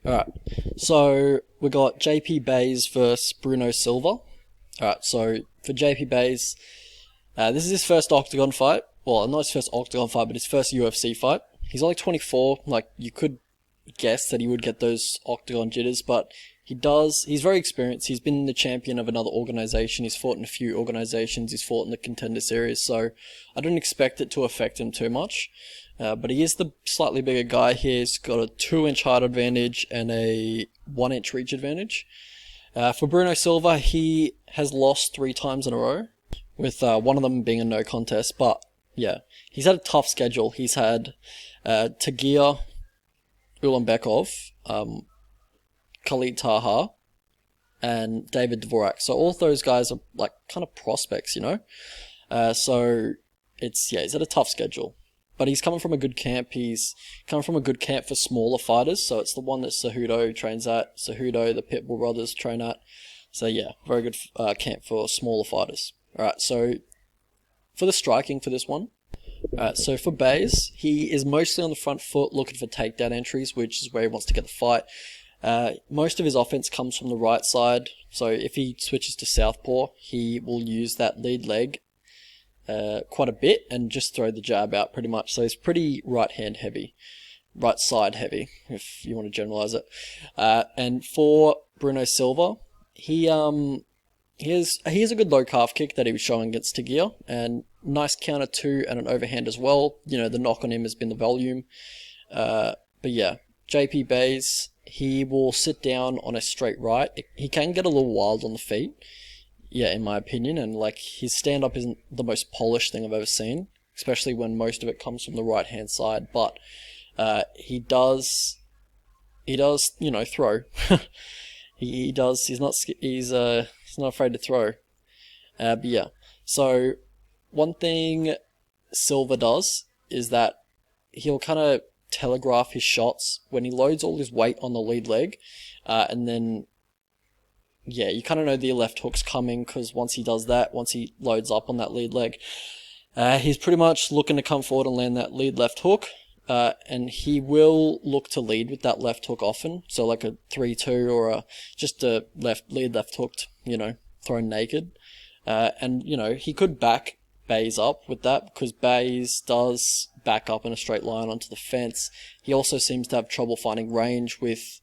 Alright, so we got JP Bays versus Bruno Silva. Alright, so for JP Bays, this is his first Octagon fight. Well, not his first Octagon fight, but his first UFC fight. He's only 24, like, you could guess that he would get those Octagon jitters, but he's very experienced. He's been the champion of another organization. He's fought in a few organizations. He's fought in the Contender Series, so I don't expect it to affect him too much. But he is the slightly bigger guy here. He's got a 2-inch height advantage and a 1-inch reach advantage. For Bruno Silva, he has lost 3 times in a row, with one of them being a no contest. But yeah, he's had a tough schedule. He's had Tagir Ulanbekov, Khalid Taha, and David Dvorak. So all of those guys are like kind of prospects, you know. So he's had a tough schedule. But he's coming from a good camp. He's coming from a good camp for smaller fighters. So it's the one that Cejudo trains at. Cejudo, the Pitbull brothers train at. So yeah, very good camp for smaller fighters. Alright, so for the striking for this one. Alright, so for Bays, he is mostly on the front foot looking for takedown entries, which is where he wants to get the fight. Most of his offense comes from the right side. So if he switches to southpaw, he will use that lead leg quite a bit and just throw the jab out pretty much. So he's pretty right side heavy, if you want to generalize it. And for Bruno Silva, he has a good low calf kick that he was showing against Tagir, and nice counter 2 and an overhand as well. You know, the knock on him has been the volume. But yeah, JP Bays, he will sit down on a straight right. He can get a little wild on the feet. Yeah, in my opinion, and like his stand-up isn't the most polished thing I've ever seen, especially when most of it comes from the right-hand side. But he does, you know, throw. he does. He's not afraid to throw. But yeah, so one thing Silva does is that he'll kind of telegraph his shots when he loads all his weight on the lead leg, and then. Yeah, you kind of know the left hook's coming, because once he does that, once he loads up on that lead leg, he's pretty much looking to come forward and land that lead left hook, and he will look to lead with that left hook often, so like a 3-2 or just a lead left hooked, you know, thrown naked, and, you know, he could back Bays up with that, because Bays does back up in a straight line onto the fence. He also seems to have trouble finding range with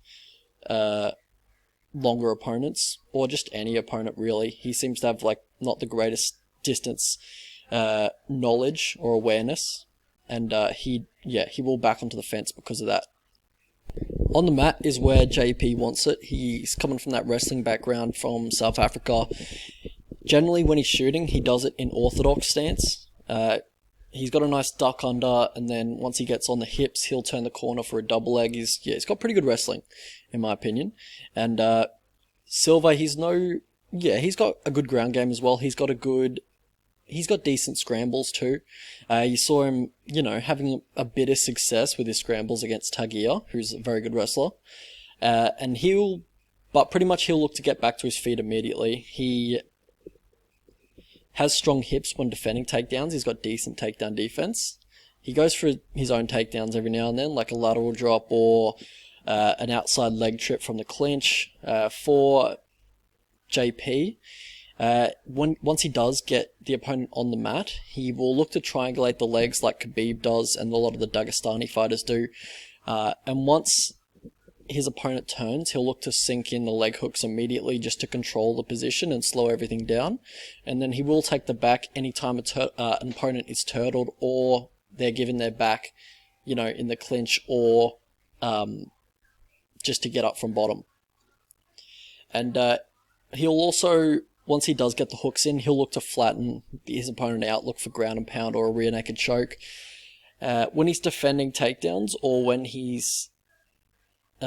longer opponents, or just any opponent really. He seems to have like not the greatest distance knowledge or awareness, and he will back onto the fence because of that. On the mat is where JP wants it. He's coming from that wrestling background from South Africa. Generally when he's shooting, he does it in orthodox stance. He's got a nice duck under, and then once he gets on the hips, he'll turn the corner for a double leg. He's got pretty good wrestling, in my opinion. And Silva, he's got a good ground game as well. He's got decent scrambles too. You saw him, you know, having a bit of success with his scrambles against Tagir, who's a very good wrestler. And but pretty much he'll look to get back to his feet immediately. He has strong hips when defending takedowns. He's got decent takedown defense. He goes for his own takedowns every now and then, like a lateral drop or an outside leg trip from the clinch. For JP, once he does get the opponent on the mat, he will look to triangulate the legs like Khabib does and a lot of the Dagestani fighters do. And once his opponent turns, he'll look to sink in the leg hooks immediately just to control the position and slow everything down. And then he will take the back anytime an opponent is turtled or they're given their back, you know, in the clinch, or just to get up from bottom. And he'll also, once he does get the hooks in, he'll look to flatten his opponent out, look for ground and pound or a rear naked choke. When he's defending takedowns, or when he's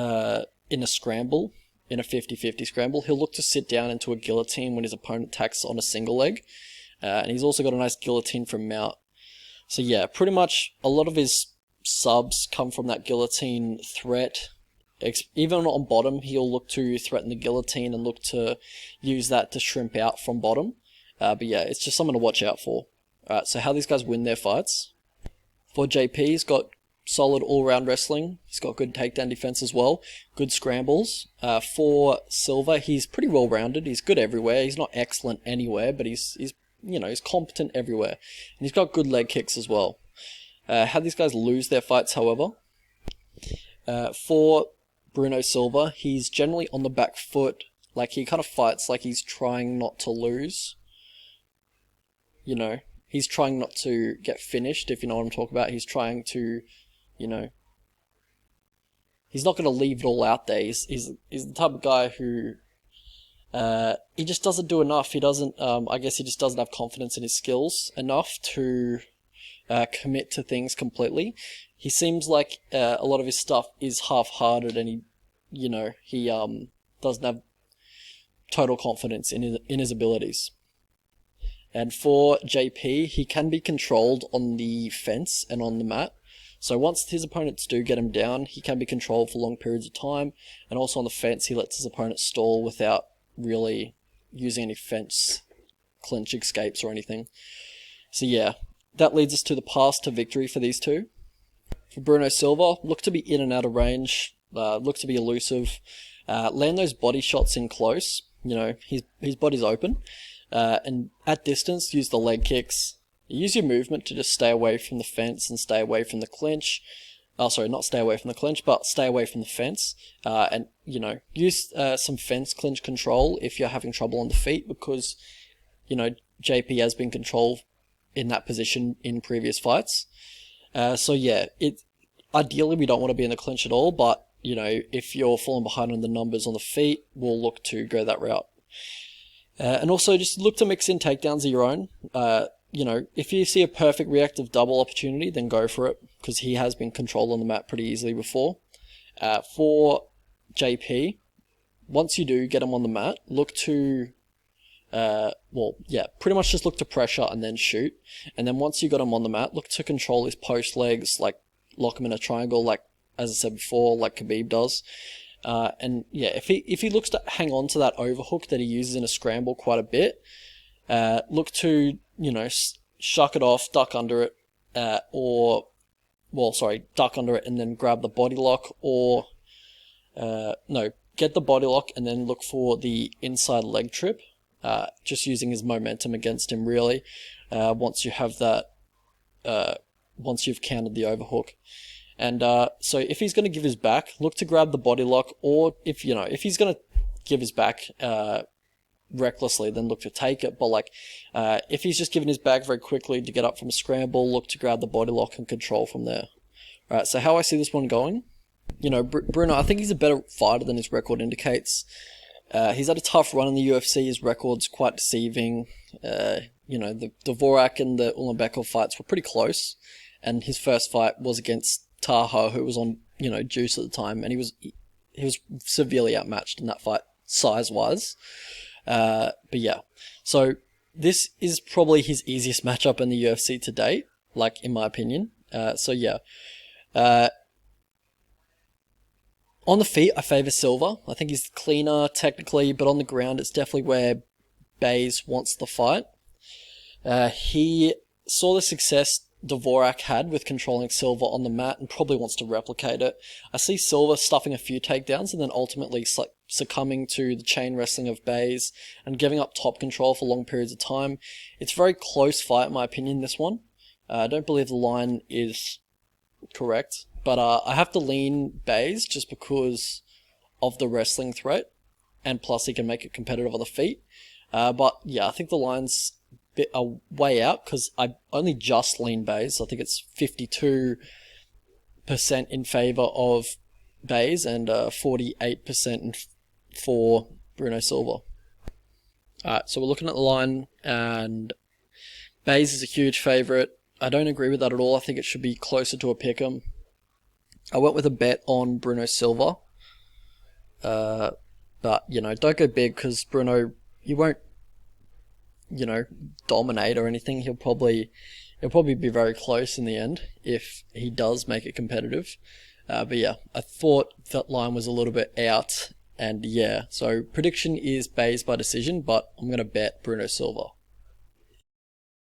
in a scramble, in a 50-50 scramble, he'll look to sit down into a guillotine when his opponent attacks on a single leg. And he's also got a nice guillotine from mount. So yeah, pretty much a lot of his subs come from that guillotine threat. Even on bottom, he'll look to threaten the guillotine and look to use that to shrimp out from bottom. But yeah, it's just something to watch out for. Alright, so how these guys win their fights. For JP, he's got solid all-round wrestling. He's got good takedown defense as well, good scrambles. For Silva, he's pretty well-rounded. He's good everywhere. He's not excellent anywhere, but he's competent everywhere. And he's got good leg kicks as well. How these guys lose their fights, however. For Bruno Silva, he's generally on the back foot. Like, he kind of fights like he's trying not to lose. You know, he's trying not to get finished, if you know what I'm talking about. He's trying to, you know, he's not going to leave it all out there. He's the type of guy who, he just doesn't do enough. He doesn't, I guess he just doesn't have confidence in his skills enough to commit to things completely. He seems like a lot of his stuff is half-hearted, and he doesn't have total confidence in his abilities. And for JP, he can be controlled on the fence and on the mat. So once his opponents do get him down, he can be controlled for long periods of time. And also on the fence, he lets his opponent stall without really using any fence clinch escapes or anything. So yeah, that leads us to the path to victory for these two. For Bruno Silva, look to be in and out of range, look to be elusive, land those body shots in close. You know, his body's open. And at distance, use the leg kicks. Use your movement to just stay away from the fence and stay away from the clinch. Sorry, not stay away from the clinch, but stay away from the fence. And, use some fence clinch control if you're having trouble on the feet, because, JP has been controlled in that position in previous fights. So yeah, ideally we don't want to be in the clinch at all, but, if you're falling behind on the numbers on the feet, we'll look to go that route. And also just look to mix in takedowns of your own. If you see a perfect reactive double opportunity, then go for it, because he has been controlled on the mat pretty easily before. For JP, once you do get him on the mat, look to, pretty much just look to pressure and then shoot. And then once you got him on the mat, look to control his post legs, like lock him in a triangle, like, as I said before, like Khabib does. And yeah, if he looks to hang on to that overhook that he uses in a scramble quite a bit, look to, shuck it off, duck under it, duck under it and then grab the body lock, or, get the body lock and then look for the inside leg trip, just using his momentum against him, really, once you have that, once you've countered the overhook. And so if he's going to give his back, look to grab the body lock, or if he's going to give his back recklessly, then look to take it. But if he's just giving his back very quickly to get up from a scramble, look to grab the body lock and control from there. All right, so how I see this one going, Bruno, I think he's a better fighter than his record indicates. He's had a tough run in the UFC. His record's quite deceiving. The Dvorak and the Ulanbekov fights were pretty close, and his first fight was against Taha, who was on, juice at the time, and he was severely outmatched in that fight, size-wise. But yeah, so this is probably his easiest matchup in the UFC to date, in my opinion. So yeah. On the feet, I favour Silva. I think he's cleaner, technically, but on the ground, it's definitely where Bays wants the fight. He saw the success Dvorak had with controlling Silva on the mat and probably wants to replicate it. I see Silva stuffing a few takedowns and then ultimately succumbing to the chain wrestling of Bays and giving up top control for long periods of time. It's a very close fight, in my opinion, this one. I don't believe the line is correct, but I have to lean Bays just because of the wrestling threat, and plus he can make it competitive on the feet. But yeah, I think the line's a way out, because I only just lean Bays. So I think it's 52% in favour of Bays and 48% for Bruno Silva. Alright, so we're looking at the line, and Bays is a huge favourite. I don't agree with that at all. I think it should be closer to a pick'em. I went with a bet on Bruno Silva. But, don't go big, because Bruno, you won't, dominate or anything. He'll probably be very close in the end if he does make it competitive. But yeah, I thought that line was a little bit out, and yeah, so prediction is Bays by decision, but I'm going to bet Bruno Silva.